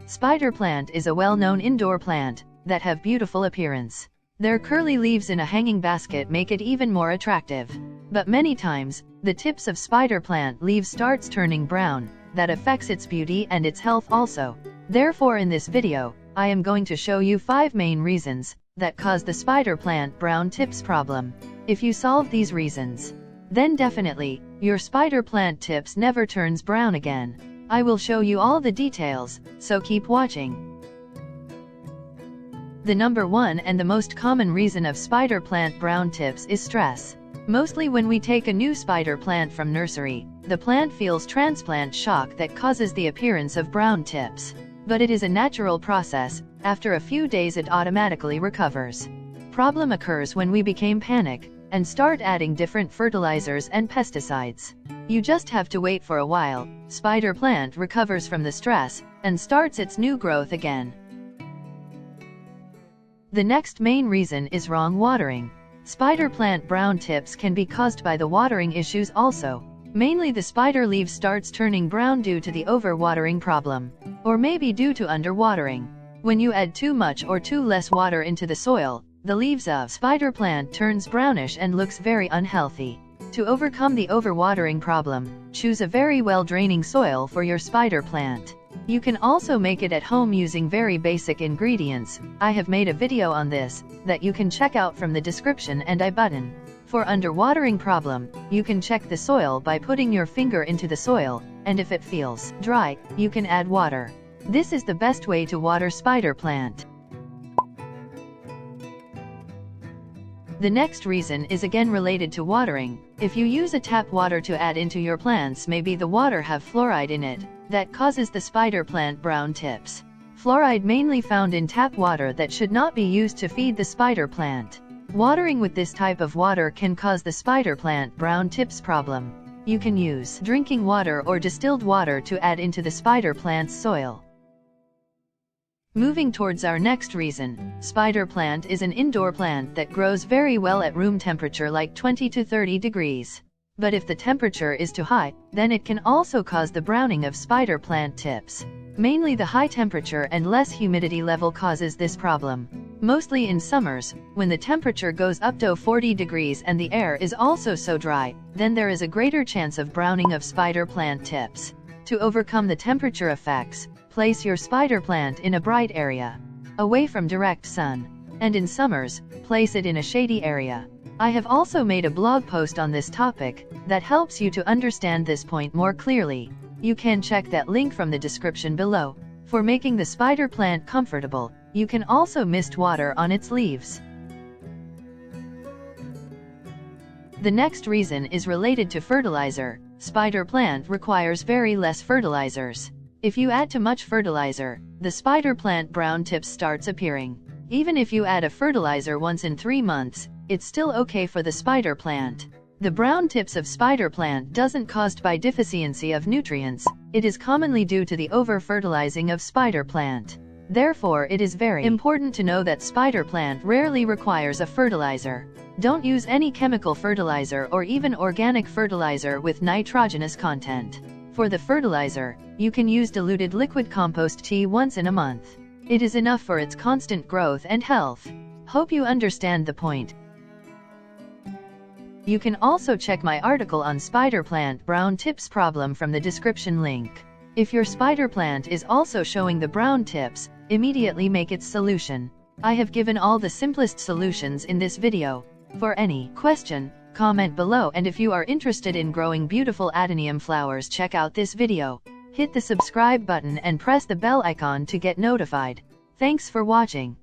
Spider plant is a well-known indoor plant that have beautiful appearance. Their curly leaves in a hanging basket make it even more attractive. But many times, the tips of spider plant leaves starts turning brown. That affects its beauty and its health also. Therefore in this video, I am going to show you 5 main reasons that cause the spider plant brown tips problem. If you solve these reasons, then definitely, your spider plant tips never turns brown again. I will show you all the details, so keep watching. The number 1 and the most common reason of spider plant brown tips is stress. Mostly when we take a new spider plant from nursery, the plant feels transplant shock that causes the appearance of brown tips. But it is a natural process. After a few days it automatically recovers. Problem occurs when we become panic and start adding different fertilizers and pesticides. You just have to wait for a while. Spider plant recovers from the stress and starts its new growth again. The next main reason is wrong watering. Spider plant brown tips can be caused by the watering issues also. Mainly the spider leaf starts turning brown due to the overwatering problem, or maybe due to underwatering. When you add too much or too less water into the soil, the leaves of spider plant turns brownish and looks very unhealthy. To overcome the overwatering problem, choose a very well-draining soil for your spider plant. You can also make it at home using very basic ingredients. I have made a video on this that you can check out from the description and I button. For underwatering problem, you can check the soil by putting your finger into the soil, and if it feels dry, you can add water. This is the best way to water spider plant. The next reason is again related to watering. If you use a tap water to add into your plants, maybe the water have fluoride in it, that causes the spider plant brown tips. Fluoride mainly found in tap water that should not be used to feed the spider plant. Watering with this type of water can cause the spider plant brown tips problem. You can use drinking water or distilled water to add into the spider plant's soil. Moving towards our next reason, spider plant is an indoor plant that grows very well at room temperature like 20 to 30 degrees. But if the temperature is too high, then it can also cause the browning of spider plant tips. Mainly the high temperature and less humidity level causes this problem. Mostly in summers, when the temperature goes up to 40 degrees and the air is also so dry, then there is a greater chance of browning of spider plant tips. To overcome the temperature effects, place your spider plant in a bright area, away from direct sun. And in summers, place it in a shady area. I have also made a blog post on this topic that helps you to understand this point more clearly. You can check that link from the description below. For making the spider plant comfortable, you can also mist water on its leaves. The next reason is related to fertilizer. Spider plant requires very less fertilizers. If you add too much fertilizer, the spider plant brown tips starts appearing. Even if you add a fertilizer once in 3 months, it's still okay for the spider plant. The brown tips of spider plant doesn't caused by deficiency of nutrients, it is commonly due to the over-fertilizing of spider plant. Therefore it is very important to know that spider plant rarely requires a fertilizer. Don't use any chemical fertilizer or even organic fertilizer with nitrogenous content. For the fertilizer, you can use diluted liquid compost tea once in a month. It is enough for its constant growth and health. Hope you understand the point. You can also check my article on spider plant brown tips problem from the description link. If your spider plant is also showing the brown tips, immediately make its solution. I have given all the simplest solutions in this video. For any question, comment below, and if you are interested in growing beautiful adenium flowers, check out this video. Hit the subscribe button and press the bell icon to get notified. Thanks for watching.